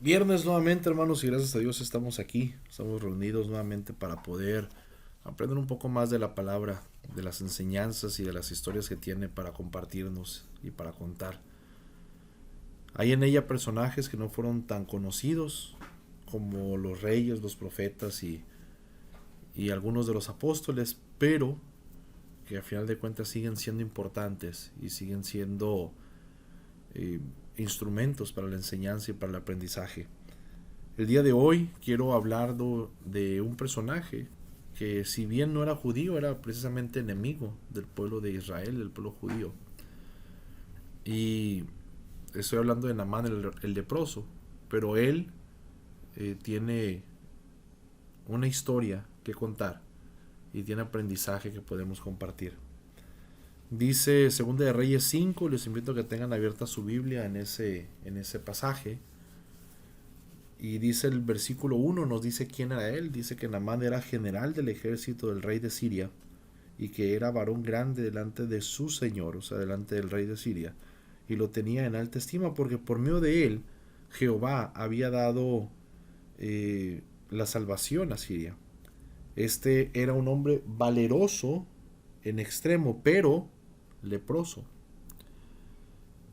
Viernes nuevamente, hermanos, y gracias a Dios estamos aquí. Estamos reunidos nuevamente para poder aprender un poco más de la palabra, de las enseñanzas y de las historias que tiene para compartirnos y para contar. Hay en ella personajes que no fueron tan conocidos como los reyes, los profetas y algunos de los apóstoles, pero que a final de cuentas siguen siendo importantes y siguen siendo eh, instrumentos para la enseñanza y para el aprendizaje. El día de hoy quiero hablar de un personaje que, si bien no era judío, era precisamente enemigo del pueblo de Israel, del pueblo judío. Y estoy hablando de Naamán el leproso, pero él tiene una historia que contar y tiene aprendizaje que podemos compartir. Dice 2 de Reyes 5, les invito a que tengan abierta su Biblia en ese pasaje. Y dice el versículo 1, nos dice quién era él. Dice que Naamán era general del ejército del rey de Siria y que era varón grande delante de su señor, o sea, delante del rey de Siria. Y lo tenía en alta estima porque por medio de él Jehová había dado la salvación a Siria. Este era un hombre valeroso en extremo, pero leproso.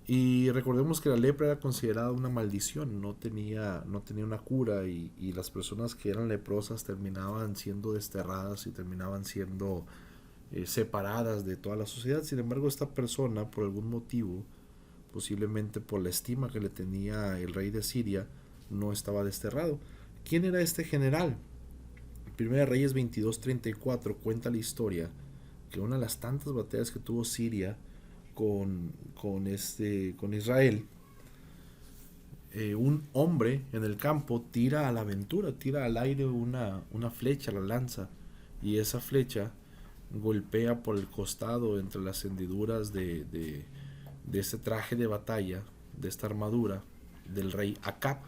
Y recordemos que la lepra era considerada una maldición, no tenía una cura y las personas que eran leprosas terminaban siendo desterradas y terminaban siendo separadas de toda la sociedad. Sin embargo, esta persona, por algún motivo, posiblemente por la estima que le tenía el rey de Siria, no estaba desterrado. ¿Quién era este general? Primera Reyes 22:34 cuenta la historia que una de las tantas batallas que tuvo Siria con Israel, un hombre en el campo tira a la aventura, tira al aire una flecha, la lanza, y esa flecha golpea por el costado entre las hendiduras de este traje de batalla, de esta armadura del rey Acab,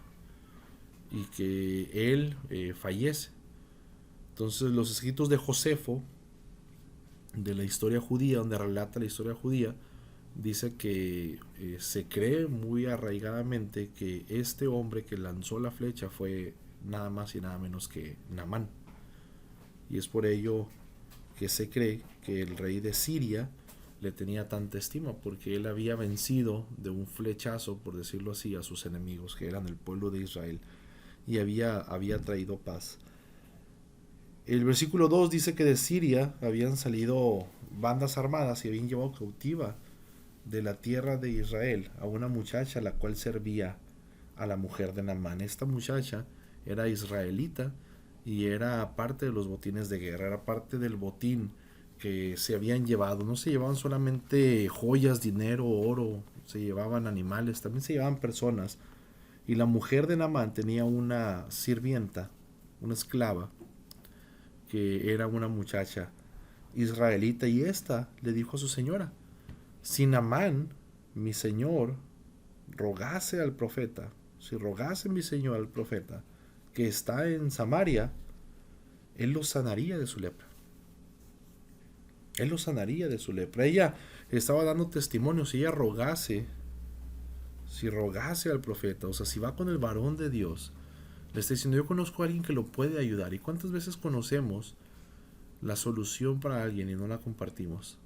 y que él fallece. Entonces los escritos de Josefo, de la historia judía, donde relata la historia judía, dice que se cree muy arraigadamente que este hombre que lanzó la flecha fue nada más y nada menos que Naamán. Y es por ello que se cree que el rey de Siria le tenía tanta estima, porque él había vencido de un flechazo, por decirlo así, a sus enemigos, que eran el pueblo de Israel, y había traído paz. El versículo 2 dice que de Siria habían salido bandas armadas y habían llevado cautiva de la tierra de Israel a una muchacha la cual servía a la mujer de Naamán. Esta muchacha era israelita y era parte de los botines de guerra, era parte del botín que se habían llevado. No se llevaban solamente joyas, dinero, oro, se llevaban animales, también se llevaban personas. Y la mujer de Naamán tenía una sirvienta, una esclava, que era una muchacha israelita, y esta le dijo a su señora: si Naamán, mi señor, rogase al profeta, si rogase mi señor al profeta que está en Samaria, él lo sanaría de su lepra. Él lo sanaría de su lepra. Ella estaba dando testimonio. Si rogase al profeta, o sea, si va con el varón de Dios, le está diciendo: yo conozco a alguien que lo puede ayudar. ¿Y cuántas veces conocemos la solución para alguien y no la compartimos?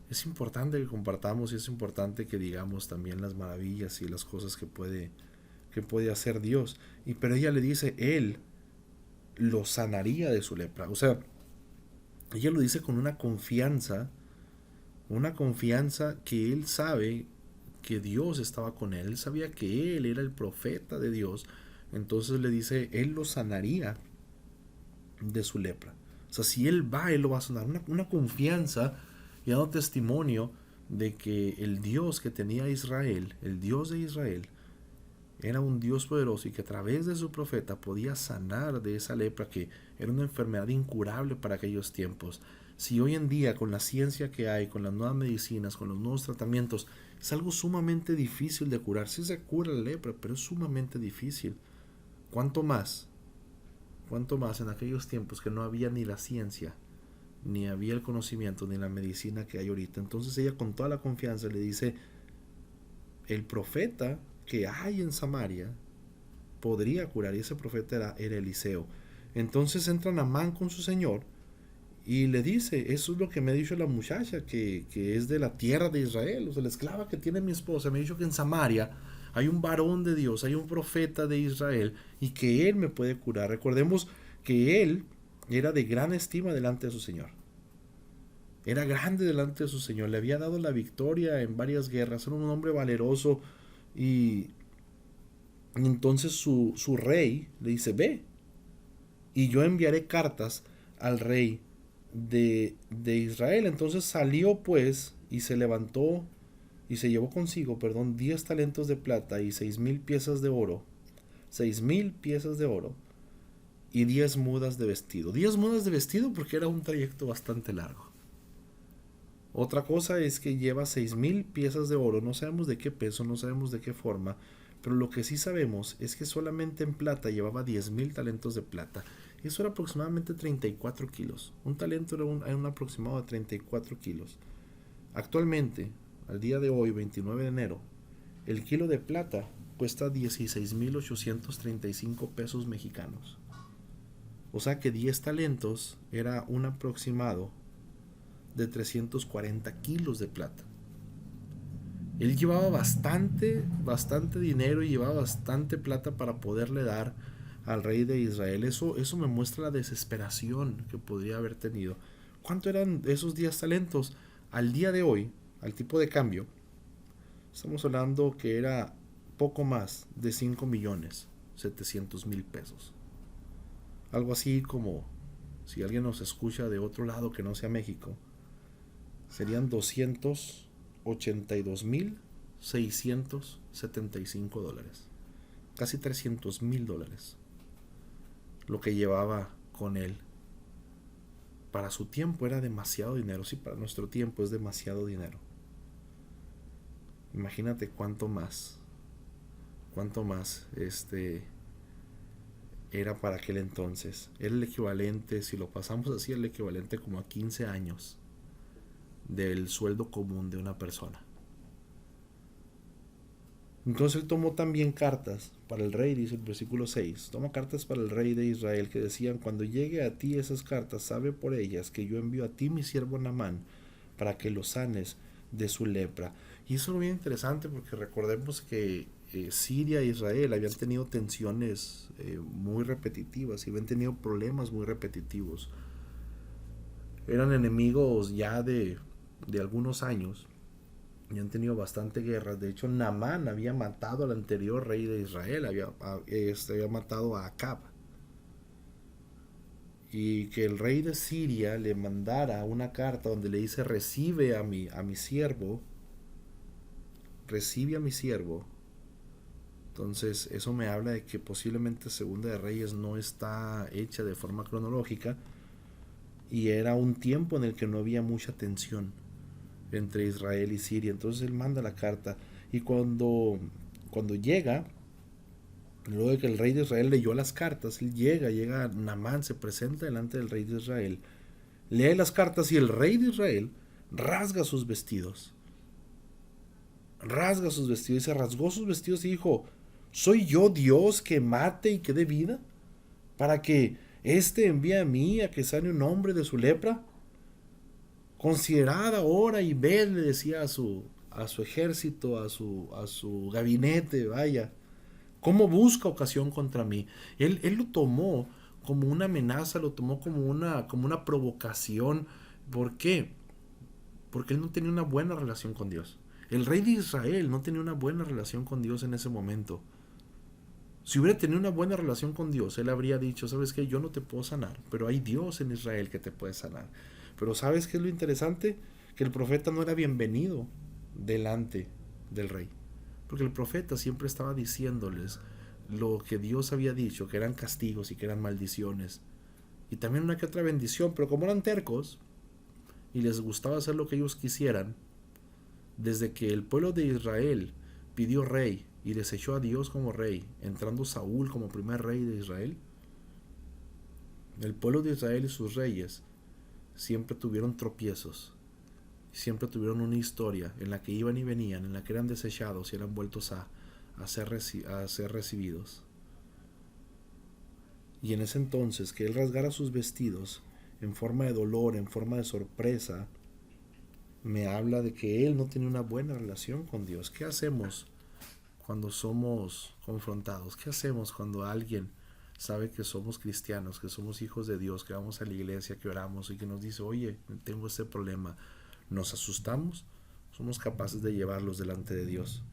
Es importante que compartamos y es importante que digamos también las maravillas y las cosas que puede hacer Dios. Pero ella le dice: él lo sanaría de su lepra. O sea, ella lo dice con una confianza que él sabe que Dios estaba con él. Él sabía que él era el profeta de Dios. Entonces le dice: él lo sanaría de su lepra. O sea, si él va, él lo va a sanar. Una confianza y dando testimonio de que el Dios que tenía Israel, el Dios de Israel, era un Dios poderoso y que a través de su profeta podía sanar de esa lepra, que era una enfermedad incurable para aquellos tiempos. Si hoy en día, con la ciencia que hay, con las nuevas medicinas, con los nuevos tratamientos, es algo sumamente difícil de curar. Sí se cura la lepra, pero es sumamente difícil. ¿Cuánto más? ¿Cuánto más en aquellos tiempos que no había ni la ciencia, ni había el conocimiento, ni la medicina que hay ahorita? Entonces ella, con toda la confianza, le dice: el profeta que hay en Samaria podría curar, y ese profeta era Eliseo. Entonces entra Naamán con su señor y le dice, eso es lo que me ha dicho la muchacha, que es de la tierra de Israel, o sea, la esclava que tiene mi esposa, me ha dicho que en Samaria hay un varón de Dios, hay un profeta de Israel, y que él me puede curar. Recordemos que él era de gran estima delante de su señor. Era grande delante de su señor, le había dado la victoria en varias guerras, era un hombre valeroso, y entonces su rey le dice, ve, y yo enviaré cartas al rey de Israel. Entonces salió pues y se levantó y se llevó consigo, 10 talentos de plata y 6,000 piezas de oro, 6,000 piezas de oro y 10 mudas de vestido. 10 mudas de vestido porque era un trayecto bastante largo. Otra cosa es que lleva 6,000 piezas de oro, no sabemos de qué peso, no sabemos de qué forma, pero lo que sí sabemos es que solamente en plata llevaba 10,000 talentos de plata. Eso era aproximadamente 34 kilos. Un talento era un aproximado de 34 kilos. Actualmente, al día de hoy, 29 de enero, el kilo de plata cuesta 16,835 pesos mexicanos. O sea que 10 talentos era un aproximado de 340 kilos de plata. Él llevaba bastante dinero y llevaba bastante plata para poderle dar al rey de Israel. Eso me muestra la desesperación que podría haber tenido. ¿Cuánto eran esos 10 talentos? Al día de hoy, al tipo de cambio, estamos hablando que era poco más de 5,700,000 pesos. Algo así como, si alguien nos escucha de otro lado que no sea México, serían $282,675. Casi $300,000. Lo que llevaba con él. Para su tiempo era demasiado dinero. Sí, para nuestro tiempo es demasiado dinero. Imagínate cuánto más era para aquel entonces. Era el equivalente, si lo pasamos así, el equivalente como a 15 años del sueldo común de una persona. Entonces él tomó también cartas para el rey, dice el versículo 6. Toma cartas para el rey de Israel que decían, cuando llegue a ti esas cartas, sabe por ellas que yo envío a ti mi siervo Naamán para que lo sanes de su lepra. Y eso es muy interesante porque recordemos que Siria e Israel habían tenido tensiones muy repetitivas y habían tenido problemas muy repetitivos. Eran enemigos ya de algunos años y han tenido bastante guerras. De hecho, Naamán había matado al anterior rey de Israel, había matado a Acab. Y que el rey de Siria le mandara una carta donde le dice, recibe a mi siervo, recibe a mi siervo. Entonces eso me habla de que posiblemente Segunda de Reyes no está hecha de forma cronológica y era un tiempo en el que no había mucha tensión entre Israel y Siria. Entonces él manda la carta y cuando llega, luego de que el rey de Israel leyó las cartas, él llega Naamán, se presenta delante del rey de Israel, lee las cartas y el rey de Israel rasga sus vestidos y se rasgó sus vestidos y dijo, ¿soy yo Dios que mate y que dé vida? ¿Para que éste envíe a mí a que sane un hombre de su lepra? Considerad ahora y ved, le decía a su ejército, a su gabinete, vaya, cómo busca ocasión contra mí. Él lo tomó como una amenaza, lo tomó como una provocación. ¿Por qué? Porque él no tenía una buena relación con Dios. El rey de Israel no tenía una buena relación con Dios en ese momento. Si hubiera tenido una buena relación con Dios, él habría dicho, ¿sabes qué? Yo no te puedo sanar, pero hay Dios en Israel que te puede sanar. Pero ¿sabes qué es lo interesante? Que el profeta no era bienvenido delante del rey. Porque el profeta siempre estaba diciéndoles lo que Dios había dicho, que eran castigos y que eran maldiciones. Y también una que otra bendición, pero como eran tercos y les gustaba hacer lo que ellos quisieran, desde que el pueblo de Israel pidió rey y desechó a Dios como rey, entrando Saúl como primer rey de Israel, el pueblo de Israel y sus reyes siempre tuvieron tropiezos, siempre tuvieron una historia en la que iban y venían, en la que eran desechados y eran vueltos a ser recibidos. Y en ese entonces, que él rasgara sus vestidos en forma de dolor, en forma de sorpresa, me habla de que él no tiene una buena relación con Dios. ¿Qué hacemos cuando somos confrontados? ¿Qué hacemos cuando alguien sabe que somos cristianos, que somos hijos de Dios, que vamos a la iglesia, que oramos y que nos dice, oye, tengo este problema? ¿Nos asustamos? Somos capaces de llevarlos delante de Dios.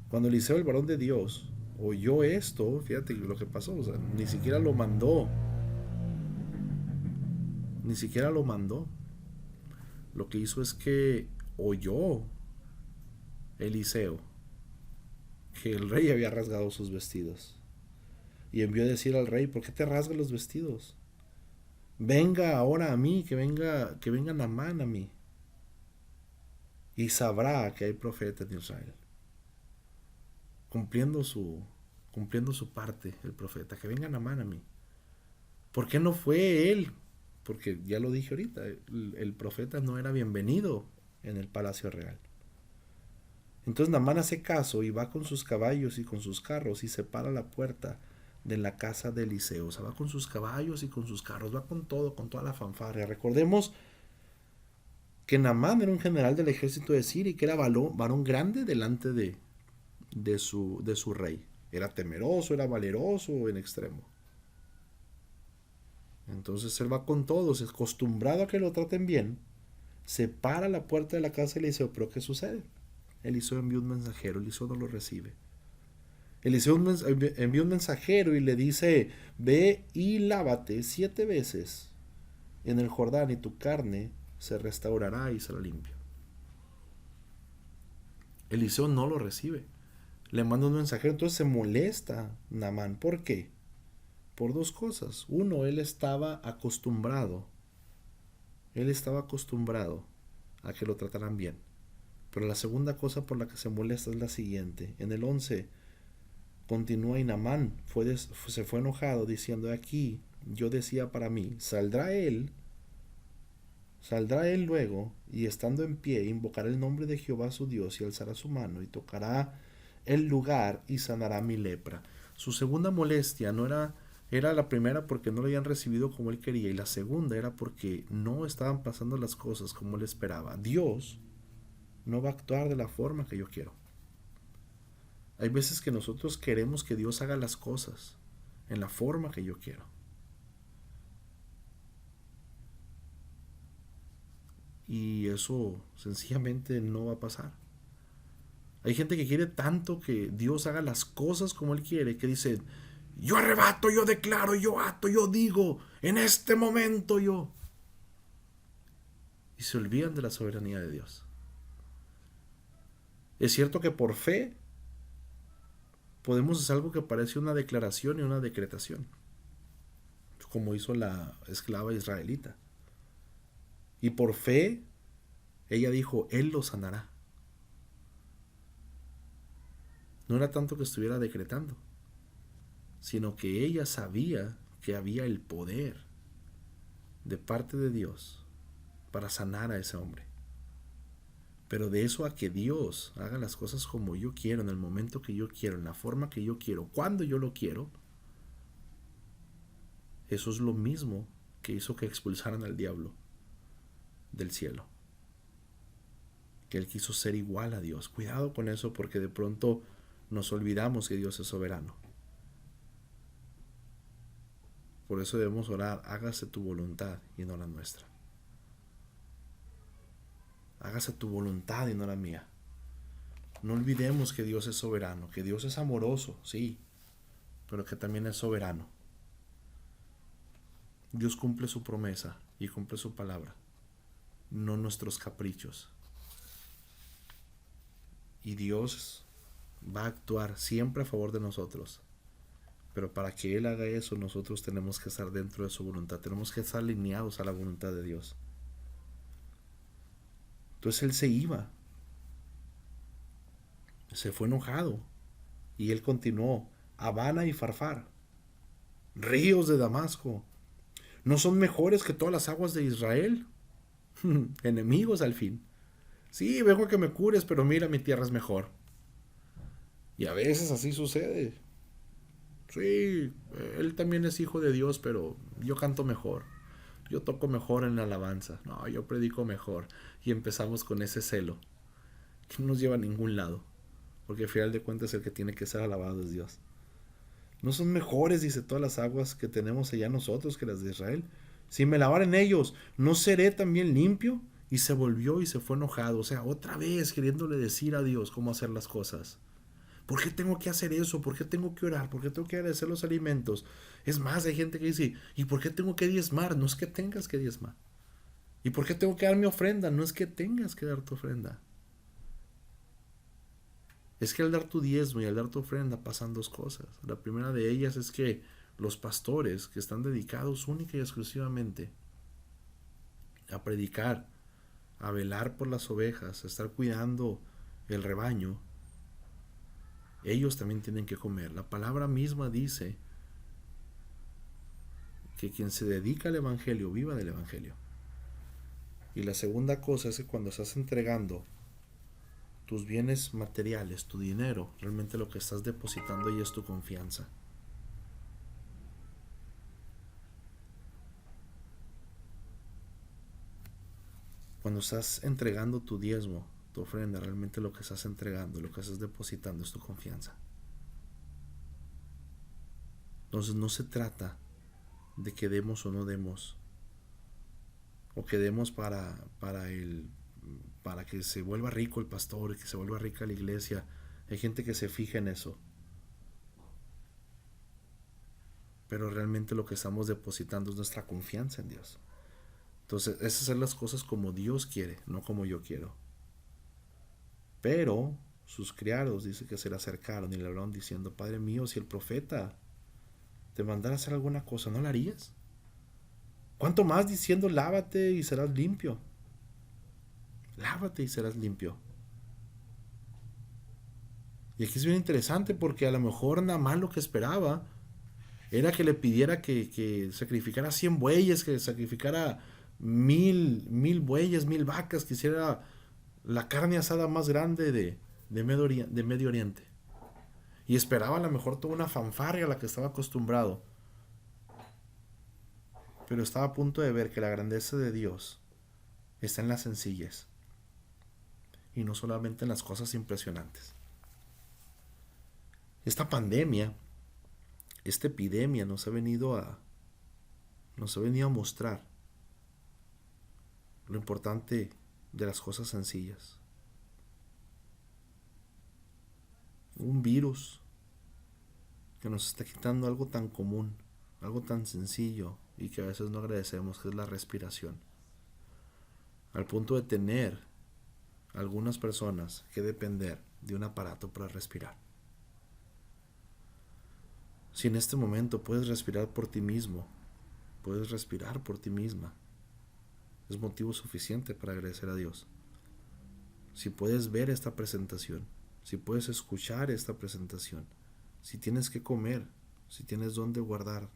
Cuando Eliseo, el varón de Dios, oyó esto, fíjate lo que pasó, o sea, ni siquiera lo mandó, ni siquiera lo mandó. Lo que hizo es que oyó Eliseo que el rey había rasgado sus vestidos y envió a decir al rey, ¿por qué te rasgas los vestidos? Venga ahora a mí, que venga Naamán a mí, y sabrá que hay profeta en Israel. Cumpliendo su parte, el profeta, que venga Naamán a mí. ¿Por qué no fue él? Porque ya lo dije ahorita, el profeta no era bienvenido en el palacio real. Entonces Naamán hace caso y va con sus caballos y con sus carros y se para a la puerta de la casa de Eliseo. O sea, va con sus caballos y con sus carros, va con todo, con toda la fanfarria. Recordemos que Naamán era un general del ejército de Siria y que era varón grande delante de su rey. Era temeroso, era valeroso en extremo. Entonces él va con todos, es acostumbrado a que lo traten bien. Se para a la puerta de la casa de Eliseo, pero ¿qué sucede? Eliseo envió un mensajero, Eliseo no lo recibe. Eliseo envió un mensajero y le dice, ve y lávate 7 veces en el Jordán y tu carne se restaurará y será limpia. Eliseo no lo recibe. Le manda un mensajero, entonces se molesta Naamán. ¿Por qué? Por 2 cosas. Uno, él estaba acostumbrado a que lo trataran bien. Pero la segunda cosa por la que se molesta es la siguiente. En el 11 continúa y Naamán se fue enojado diciendo, aquí yo decía para mí, saldrá él luego y estando en pie invocará el nombre de Jehová su Dios y alzará su mano y tocará el lugar y sanará mi lepra. Su segunda molestia no era la primera porque no lo habían recibido como él quería y la segunda era porque no estaban pasando las cosas como él esperaba. Dios no va a actuar de la forma que yo quiero. Hay veces que nosotros queremos que Dios haga las cosas en la forma que yo quiero. Y eso sencillamente no va a pasar. Hay gente que quiere tanto que Dios haga las cosas como Él quiere, que dice, yo arrebato, yo declaro, yo ato, yo digo, en este momento yo. Y se olvidan de la soberanía de Dios. Es cierto que por fe podemos hacer algo que parece una declaración y una decretación, como hizo la esclava israelita. Y por fe, ella dijo, Él lo sanará. No era tanto que estuviera decretando, sino que ella sabía que había el poder de parte de Dios para sanar a ese hombre. Pero de eso a que Dios haga las cosas como yo quiero, en el momento que yo quiero, en la forma que yo quiero, cuando yo lo quiero, eso es lo mismo que hizo que expulsaran al diablo del cielo. Que él quiso ser igual a Dios. Cuidado con eso porque de pronto nos olvidamos que Dios es soberano. Por eso debemos orar, hágase tu voluntad y no la nuestra. Hágase tu voluntad y no la mía. No olvidemos que Dios es soberano, que Dios es amoroso, sí, pero que también es soberano. Dios cumple su promesa y cumple su palabra, no nuestros caprichos. Y Dios va a actuar siempre a favor de nosotros. Pero para que Él haga eso, nosotros tenemos que estar dentro de su voluntad. Tenemos que estar alineados a la voluntad de Dios. Entonces Él se iba. Se fue enojado. Y Él continuó. Habana y Farfar, ríos de Damasco, ¿no son mejores que todas las aguas de Israel? Enemigos al fin. Sí, vengo a que me cures, pero mira, mi tierra es mejor. Y a veces así sucede. Sí, él también es hijo de Dios, pero yo canto mejor. Yo toco mejor en la alabanza. No, yo predico mejor. Y empezamos con ese celo, que no nos lleva a ningún lado. Porque al final de cuentas el que tiene que ser alabado es Dios. No son mejores, dice, todas las aguas que tenemos allá nosotros que las de Israel. Si me lavaren ellos, ¿no seré también limpio? Y se volvió y se fue enojado. O sea, otra vez queriéndole decir a Dios cómo hacer las cosas. ¿Por qué tengo que hacer eso? ¿Por qué tengo que orar? ¿Por qué tengo que agradecer los alimentos? Es más, hay gente que dice, ¿y por qué tengo que diezmar? No es que tengas que diezmar. ¿Y por qué tengo que dar mi ofrenda? No es que tengas que dar tu ofrenda. Es que al dar tu diezmo y al dar tu ofrenda pasan dos cosas. La primera de ellas es que los pastores que están dedicados única y exclusivamente a predicar, a velar por las ovejas, a estar cuidando el rebaño, ellos también tienen que comer. La palabra misma dice que quien se dedica al evangelio viva del evangelio. Y la segunda cosa es que cuando estás entregando tus bienes materiales, tu dinero, realmente lo que estás depositando ahí es tu confianza. Cuando estás entregando tu diezmo, tu ofrenda, realmente lo que estás entregando, lo que estás depositando es tu confianza. Entonces no se trata de que demos o no demos, o que demos para que se vuelva rico el pastor y que se vuelva rica la iglesia. Hay gente que se fija en eso, pero realmente lo que estamos depositando es nuestra confianza en Dios. Entonces es hacer las cosas como Dios quiere, no como yo quiero. Pero sus criados dice que se le acercaron y le hablaron diciendo, Padre mío, si el profeta te mandara a hacer alguna cosa, ¿no la harías? ¿Cuánto más diciendo, lávate y serás limpio? Lávate y serás limpio. Y aquí es bien interesante porque a lo mejor nada más lo que esperaba era que le pidiera que sacrificara 100 bueyes, que sacrificara mil bueyes, 1000 vacas, que hiciera la carne asada más grande de Medio Oriente. Y esperaba a lo mejor toda una fanfarria a la que estaba acostumbrado. Pero estaba a punto de ver que la grandeza de Dios está en la sencillez y no solamente en las cosas impresionantes. Esta pandemia, esta epidemia nos ha venido a mostrar lo importante de las cosas sencillas. Un virus que nos está quitando algo tan común, algo tan sencillo y que a veces no agradecemos, que es la respiración. Al punto de tener algunas personas que depender de un aparato para respirar. Si en este momento puedes respirar por ti mismo, puedes respirar por ti misma, es motivo suficiente para agradecer a Dios. Si puedes ver esta presentación, si puedes escuchar esta presentación, si tienes que comer, si tienes dónde guardar,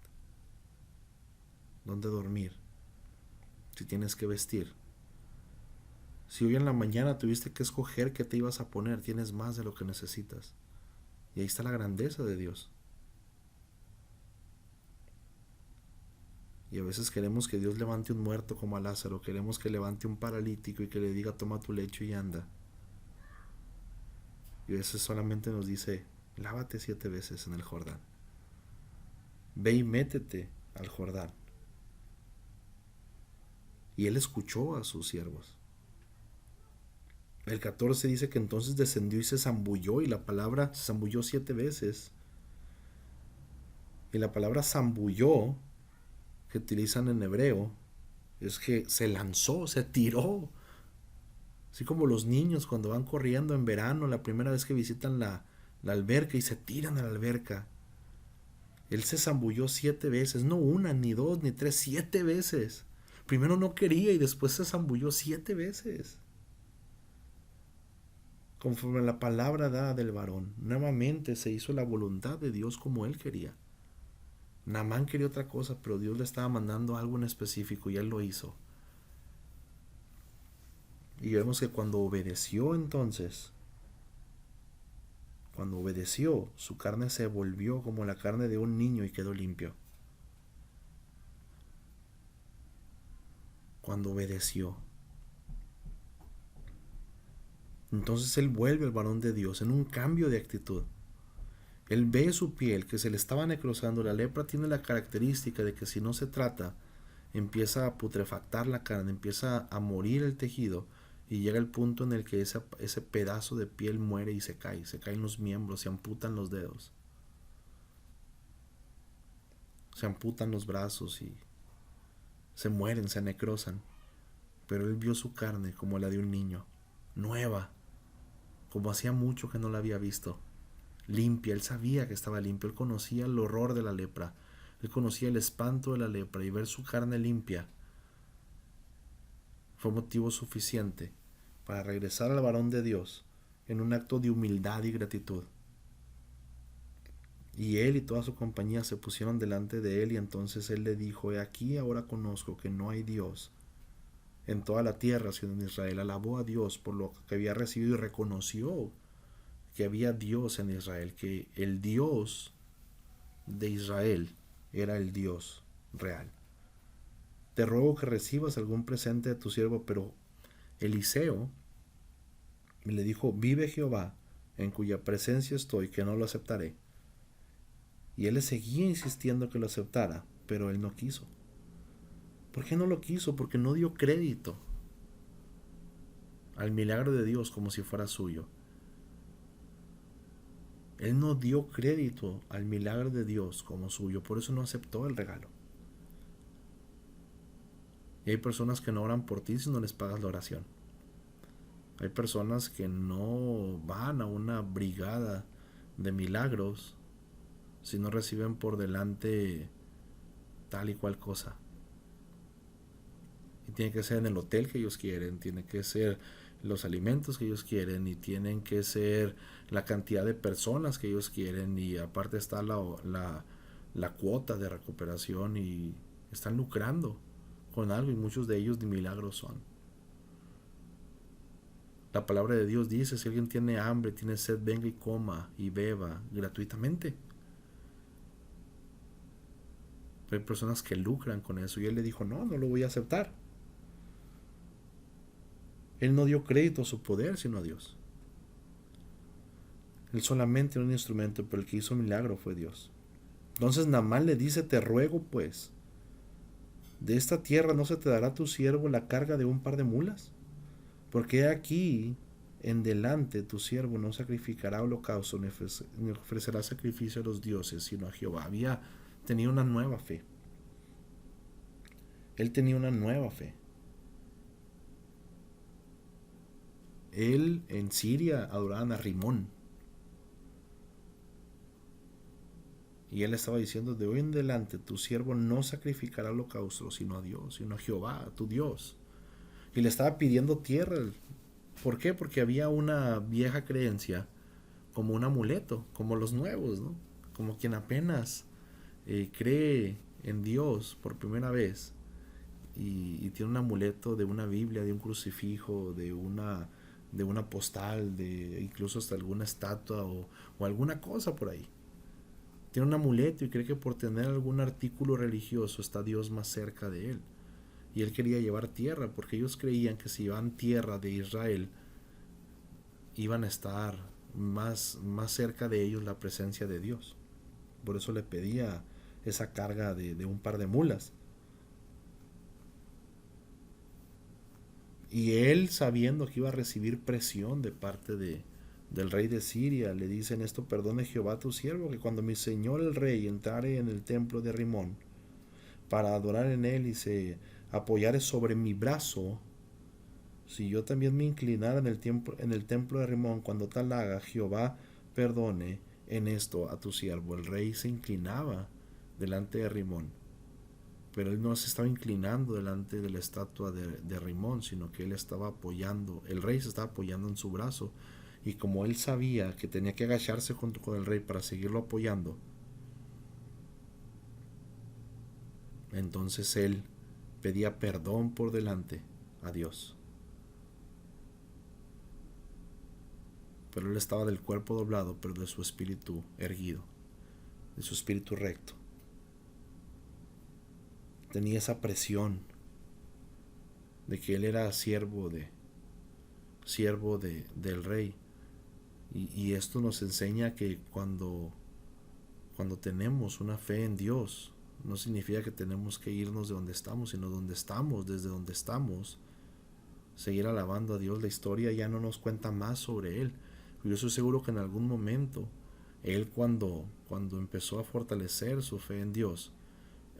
dónde dormir, si tienes que vestir, si hoy en la mañana tuviste que escoger qué te ibas a poner, tienes más de lo que necesitas. Y ahí está la grandeza de Dios. Y a veces queremos que Dios levante un muerto como a Lázaro, queremos que levante un paralítico y que le diga toma tu lecho y anda. Y a veces solamente nos dice, lávate 7 veces en el Jordán. Ve y métete al Jordán. Y él escuchó a sus siervos. El 14 dice que entonces descendió y se zambulló, y la palabra se zambulló 7 veces. Y la palabra zambulló que utilizan en hebreo es que se lanzó, se tiró. Así como los niños cuando van corriendo en verano, la primera vez que visitan la alberca y se tiran a la alberca. Él se zambulló 7 veces, no una, ni dos, ni tres, 7 veces. Primero no quería y después se zambulló 7 veces. Conforme a la palabra dada del varón, nuevamente se hizo la voluntad de Dios como él quería. Naamán quería otra cosa, pero Dios le estaba mandando algo en específico y él lo hizo. Y vemos que cuando obedeció entonces, Cuando obedeció, su carne se volvió como la carne de un niño y quedó limpio. Cuando obedeció. Entonces él vuelve al varón de Dios en un cambio de actitud. Él ve su piel que se le estaba necrosando. La lepra tiene la característica de que si no se trata, empieza a putrefactar la carne, empieza a morir el tejido y llega el punto en el que ese pedazo de piel muere y se caen los miembros, se amputan los dedos, se amputan los brazos y se mueren, se necrosan. Pero él vio su carne como la de un niño, nueva, como hacía mucho que no la había visto, limpia. Él sabía que estaba limpio, él conocía el horror de la lepra, él conocía el espanto de la lepra, y ver su carne limpia fue motivo suficiente para regresar al varón de Dios en un acto de humildad y gratitud. Y él y toda su compañía se pusieron delante de él, y entonces él le dijo: he aquí, ahora conozco que no hay Dios en toda la tierra sino en Israel. Alabó a Dios por lo que había recibido y reconoció que había Dios en Israel, que el Dios de Israel era el Dios real. Te ruego que recibas algún presente de tu siervo. Pero Eliseo le dijo: vive Jehová, en cuya presencia estoy, que no lo aceptaré. Y él le seguía insistiendo que lo aceptara, pero él no quiso. ¿Por qué no lo quiso? Porque no dio crédito al milagro de Dios como si fuera suyo. Él no dio crédito al milagro de Dios como suyo, por eso no aceptó el regalo. Y hay personas que no oran por ti si no les pagas la oración. Hay personas que no van a una brigada de milagros si no reciben por delante tal y cual cosa. Y tiene que ser en el hotel que ellos quieren, tiene que ser los alimentos que ellos quieren, y tienen que ser la cantidad de personas que ellos quieren, y aparte está la cuota de recuperación, y están lucrando con algo, y muchos de ellos de milagros son. La palabra de Dios dice: si alguien tiene hambre, tiene sed, venga y coma y beba gratuitamente. Pero hay personas que lucran con eso, y él le dijo: no lo voy a aceptar. Él no dio crédito a su poder, sino a Dios. Él solamente era un instrumento, pero el que hizo milagro fue Dios. Entonces Naamán le dice: te ruego pues, de esta tierra no se te dará a tu siervo la carga de un par de mulas, porque aquí en delante tu siervo no sacrificará holocausto ni ofrecerá sacrificio a los dioses, sino a Jehová. Había tenido una nueva fe. Él tenía una nueva fe. Él en Siria adoraban a Rimón, y él estaba diciendo: de hoy en adelante tu siervo no sacrificará holocausto sino a Dios, sino a Jehová, a tu Dios. Y le estaba pidiendo tierra. ¿Por qué? Porque había una vieja creencia, como un amuleto, como los nuevos, ¿no? Como quien apenas cree en Dios por primera vez, y tiene un amuleto de una Biblia, de un crucifijo, de una postal, de incluso hasta alguna estatua o alguna cosa por ahí. Tiene un amuleto y cree que por tener algún artículo religioso está Dios más cerca de él. Y él quería llevar tierra, porque ellos creían que si llevaban tierra de Israel, iban a estar más cerca de ellos la presencia de Dios. Por eso le pedía esa carga de un par de mulas. Y él, sabiendo que iba a recibir presión de parte del rey de Siria, le dice: en esto perdone Jehová tu siervo, que cuando mi señor el rey entrare en el templo de Rimón para adorar en él y se apoyare sobre mi brazo, si yo también me inclinara en el templo de Rimón, cuando tal haga, Jehová perdone en esto a tu siervo. El rey se inclinaba delante de Rimón, pero él no se estaba inclinando delante de la estatua de Rimón, sino que él estaba apoyando, el rey se estaba apoyando en su brazo, y como él sabía que tenía que agacharse junto con el rey para seguirlo apoyando, entonces él pedía perdón por delante a Dios. pero él estaba del cuerpo doblado, pero de su espíritu erguido, de su espíritu recto. Tenía esa presión de que él era siervo del rey. Y esto nos enseña que cuando tenemos una fe en Dios, no significa que tenemos que irnos de donde estamos, sino donde estamos, desde donde estamos, seguir alabando a Dios. La historia ya no nos cuenta más sobre él. Yo estoy seguro que en algún momento, él cuando empezó a fortalecer su fe en Dios,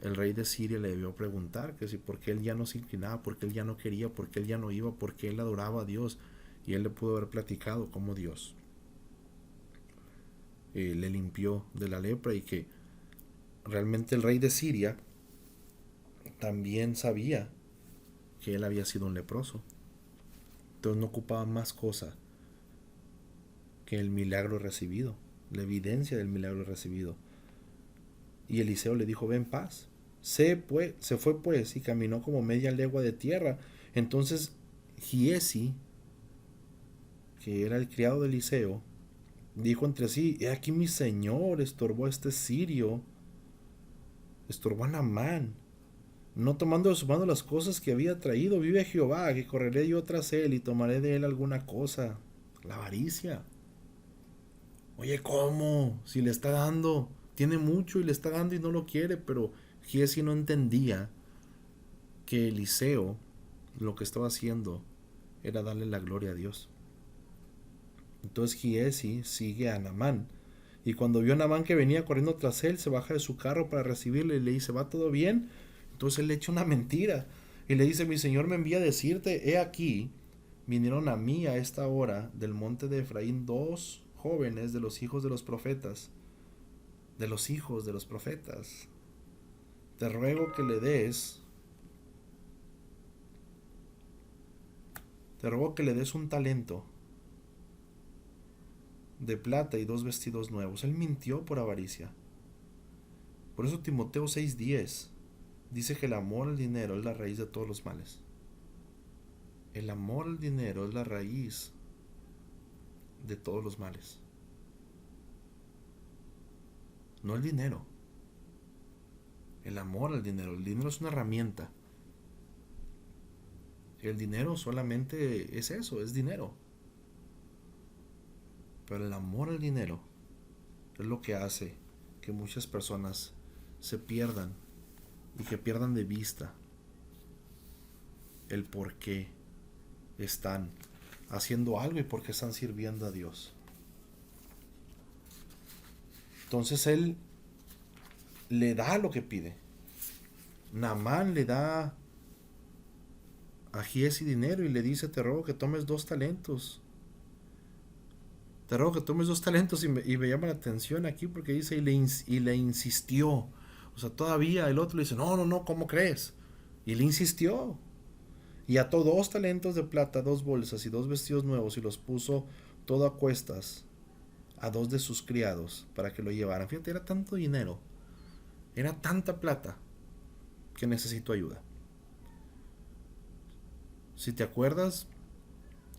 el rey de Siria le debió preguntar que si por qué él ya no se inclinaba, por qué él ya no quería, por qué él ya no iba, por qué él adoraba a Dios. Y él le pudo haber platicado cómo Dios le limpió de la lepra, y que realmente el rey de Siria también sabía que él había sido un leproso. Entonces no ocupaba más cosa que el milagro recibido, la evidencia del milagro recibido. Y Eliseo le dijo: ven, paz. Se fue pues y caminó como media legua de tierra. Entonces Giesi, que era el criado de Eliseo, dijo entre sí: he aquí mi señor estorbó a este sirio, estorbó a Naamán, no tomando de su mano las cosas que había traído. Vive Jehová, que correré yo tras él y tomaré de él alguna cosa. La avaricia. Oye, ¿cómo? Si le está dando, tiene mucho y le está dando y no lo quiere. Pero Giesi no entendía que Eliseo lo que estaba haciendo era darle la gloria a Dios. Entonces Giesi sigue a Naamán, y cuando vio a Naamán que venía corriendo tras él, se baja de su carro para recibirle y le dice: ¿va todo bien? Entonces él le echa una mentira y le dice: mi señor me envía a decirte, he aquí, vinieron a mí a esta hora del monte de Efraín 2 jóvenes de los hijos de los profetas, te ruego que le des un talento de plata y 2 vestidos nuevos. Él mintió por avaricia. Por eso Timoteo 6:10 dice que el amor al dinero es la raíz de todos los males. El amor al dinero es la raíz de todos los males. No el dinero. El amor al dinero. El dinero es una herramienta. El dinero solamente es eso, es dinero. Pero el amor al dinero es lo que hace que muchas personas se pierdan, y que pierdan de vista el por qué están haciendo algo y por qué están sirviendo a Dios. Entonces él le da lo que pide. Naamán le da a Giesi dinero y le dice: te ruego que tomes 2 talentos. Te ruego que tomes 2 talentos. Y me llama la atención aquí porque dice: y le insistió. O sea, todavía el otro le dice: no, ¿cómo crees? Y le insistió. Y ató 2 talentos de plata, 2 bolsas y 2 vestidos nuevos, y los puso todo a cuestas a 2 de sus criados para que lo llevaran. Fíjate, era tanto dinero, era tanta plata, que necesito ayuda. Si te acuerdas,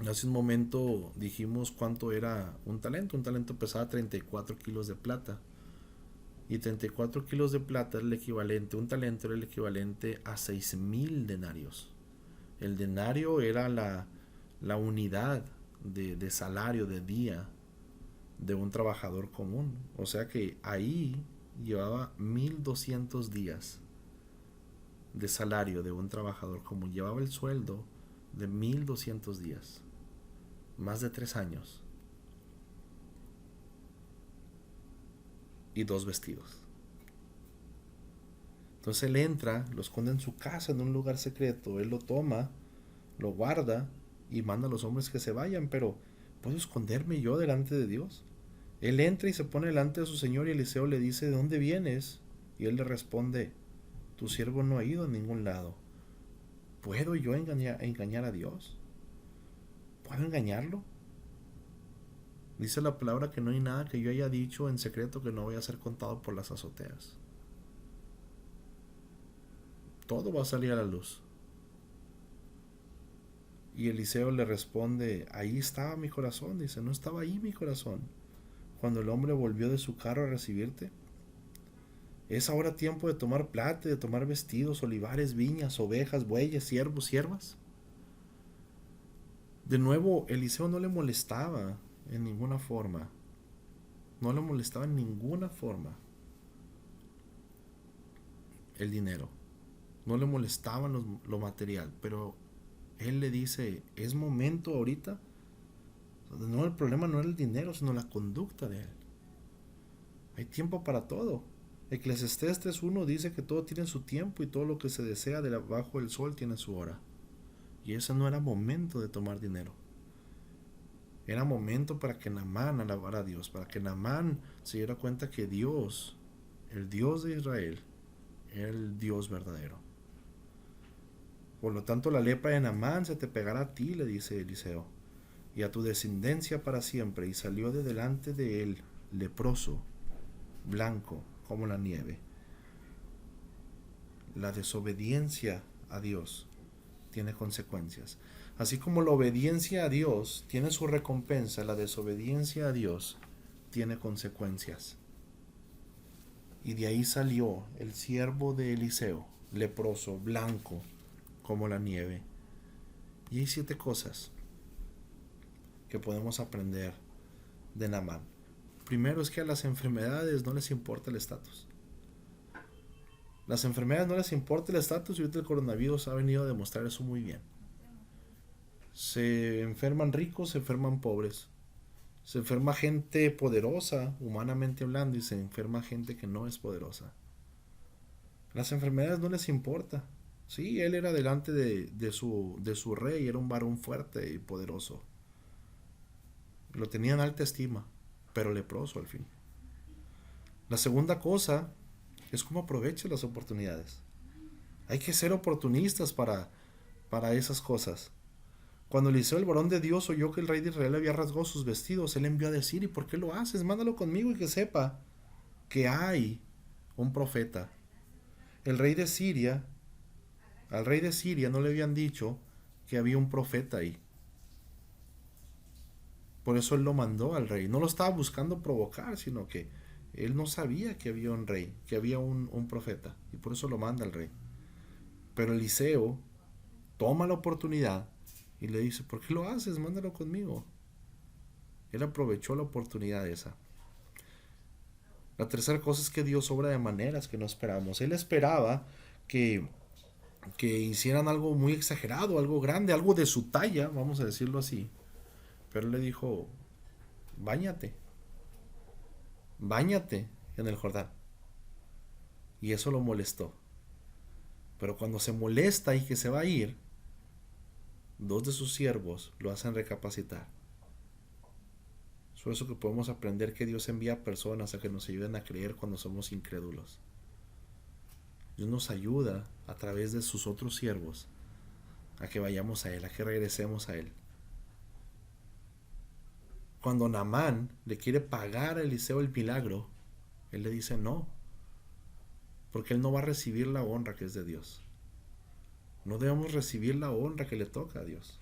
hace un momento dijimos cuánto era un talento. Un talento pesaba 34 kilos de plata. Y 34 kilos de plata era el equivalente, un talento era el equivalente a 6,000 denarios. El denario era la unidad de salario de día de un trabajador común. O sea que ahí llevaba 1,200 días de salario de un trabajador común. Llevaba el sueldo de 1,200 días. Más de 3 años. Y 2 vestidos. Entonces él entra, lo esconde en su casa, en un lugar secreto. Él lo toma, lo guarda y manda a los hombres que se vayan. Pero ¿puedo esconderme yo delante de Dios? Él entra y se pone delante de su señor, y Eliseo le dice: ¿de dónde vienes? Y él le responde: tu siervo no ha ido a ningún lado. ¿Puedo yo engañar a Dios? ¿Puedo engañarlo? Dice la palabra que no hay nada que yo haya dicho en secreto que no vaya a ser contado por las azoteas. Todo va a salir a la luz. Y Eliseo le responde, ahí estaba mi corazón. Dice, no estaba ahí mi corazón cuando el hombre volvió de su carro a recibirte. Es ahora tiempo de tomar plata, de tomar vestidos, olivares, viñas, ovejas, bueyes, siervos, siervas. De nuevo, Eliseo no le molestaba en ninguna forma. No le molestaba en ninguna forma el dinero. No le molestaba lo material. Pero él le dice, es momento ahorita. No, el problema no era el dinero, sino la conducta de él. Hay tiempo para todo. Eclesiastés 3:1 dice que todo tiene su tiempo y todo lo que se desea debajo del sol tiene su hora. Y ese no era momento de tomar dinero. Era momento para que Naamán alabara a Dios, para que Naamán se diera cuenta que Dios, el Dios de Israel, era el Dios verdadero. Por lo tanto, la lepra de Naamán se te pegará a ti, le dice Eliseo, y a tu descendencia para siempre. Y salió de delante de él, leproso, blanco como la nieve. La desobediencia a Dios tiene consecuencias. Así como la obediencia a Dios tiene su recompensa, la desobediencia a Dios tiene consecuencias. Y de ahí salió el siervo de Eliseo, leproso, blanco como la nieve. Y hay 7 cosas que podemos aprender de Naamán. Primero es que a las enfermedades no les importa el estatus. Las enfermedades no les importa el estatus y ahorita el coronavirus ha venido a demostrar eso muy bien. Se enferman ricos, se enferman pobres. Se enferma gente poderosa, humanamente hablando, y se enferma gente que no es poderosa. Las enfermedades no les importa. Sí, él era delante de su rey, era un varón fuerte y poderoso. Lo tenía en alta estima, pero leproso al fin. La segunda cosa es cómo aprovecha las oportunidades. Hay que ser oportunistas para esas cosas. Cuando Eliseo, el varón de Dios, oyó que el rey de Israel había rasgado sus vestidos, él envió a decir, ¿y por qué lo haces? Mándalo conmigo y que sepa que hay un profeta. El rey de Siria, al rey de Siria no le habían dicho que había un profeta ahí. Por eso él lo mandó al rey. No lo estaba buscando provocar, sino que él no sabía que había un rey, que había un profeta. Y por eso lo manda al rey. Pero Eliseo toma la oportunidad y le dice, ¿por qué lo haces? Mándalo conmigo. Él aprovechó la oportunidad esa. La tercera cosa es que Dios obra de maneras que no esperamos. Él esperaba que, que hicieran algo muy exagerado, algo grande, algo de su talla, vamos a decirlo así. Pero él le dijo, báñate, báñate en el Jordán. Y eso lo molestó. Pero cuando se molesta y que se va a ir, 2 de sus siervos lo hacen recapacitar. Es por eso que podemos aprender que Dios envía personas a que nos ayuden a creer cuando somos incrédulos. Dios nos ayuda a través de sus otros siervos a que vayamos a Él, a que regresemos a Él. Cuando Naamán le quiere pagar a Eliseo el milagro, él le dice no, porque él no va a recibir la honra que es de Dios. No debemos recibir la honra que le toca a Dios.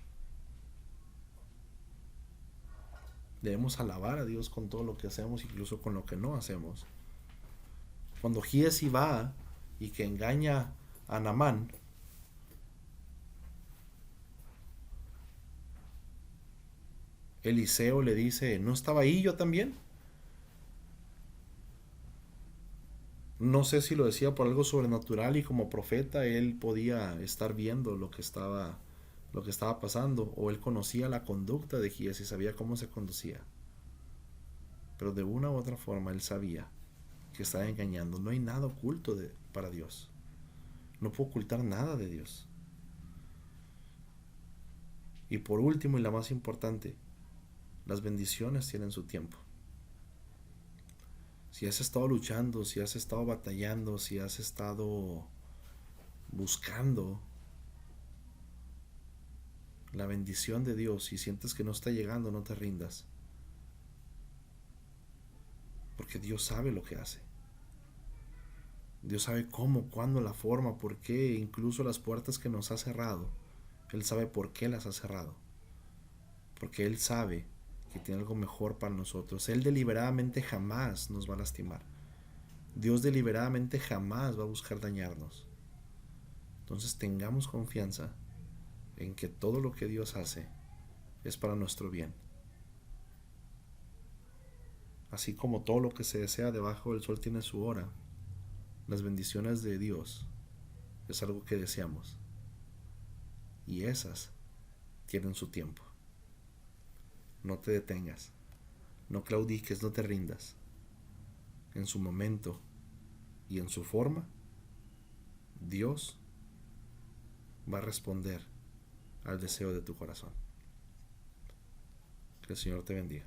Debemos alabar a Dios con todo lo que hacemos, incluso con lo que no hacemos. Cuando Giezi va y que engaña a Naamán, Eliseo le dice, ¿no estaba ahí yo también? No sé si lo decía por algo sobrenatural y como profeta él podía estar viendo lo que estaba pasando, o él conocía la conducta de Giezi y sabía cómo se conducía. Pero de una u otra forma él sabía que estaba engañando. No hay nada oculto para Dios. No puedo ocultar nada de Dios. Y por último y la más importante, las bendiciones tienen su tiempo. Si has estado luchando, si has estado batallando, si has estado buscando la bendición de Dios y sientes que no está llegando, no te rindas. Porque Dios sabe lo que hace. Dios sabe cómo, cuándo, la forma, por qué, incluso las puertas que nos ha cerrado. Él sabe por qué las ha cerrado. Porque Él sabe que tiene algo mejor para nosotros. Él deliberadamente jamás nos va a lastimar. Dios deliberadamente jamás va a buscar dañarnos. Entonces tengamos confianza en que todo lo que Dios hace es para nuestro bien. Así como todo lo que se desea debajo del sol tiene su hora, las bendiciones de Dios es algo que deseamos. Y esas tienen su tiempo. No te detengas, no claudiques, no te rindas. En su momento y en su forma, Dios va a responder al deseo de tu corazón. Que el Señor te bendiga.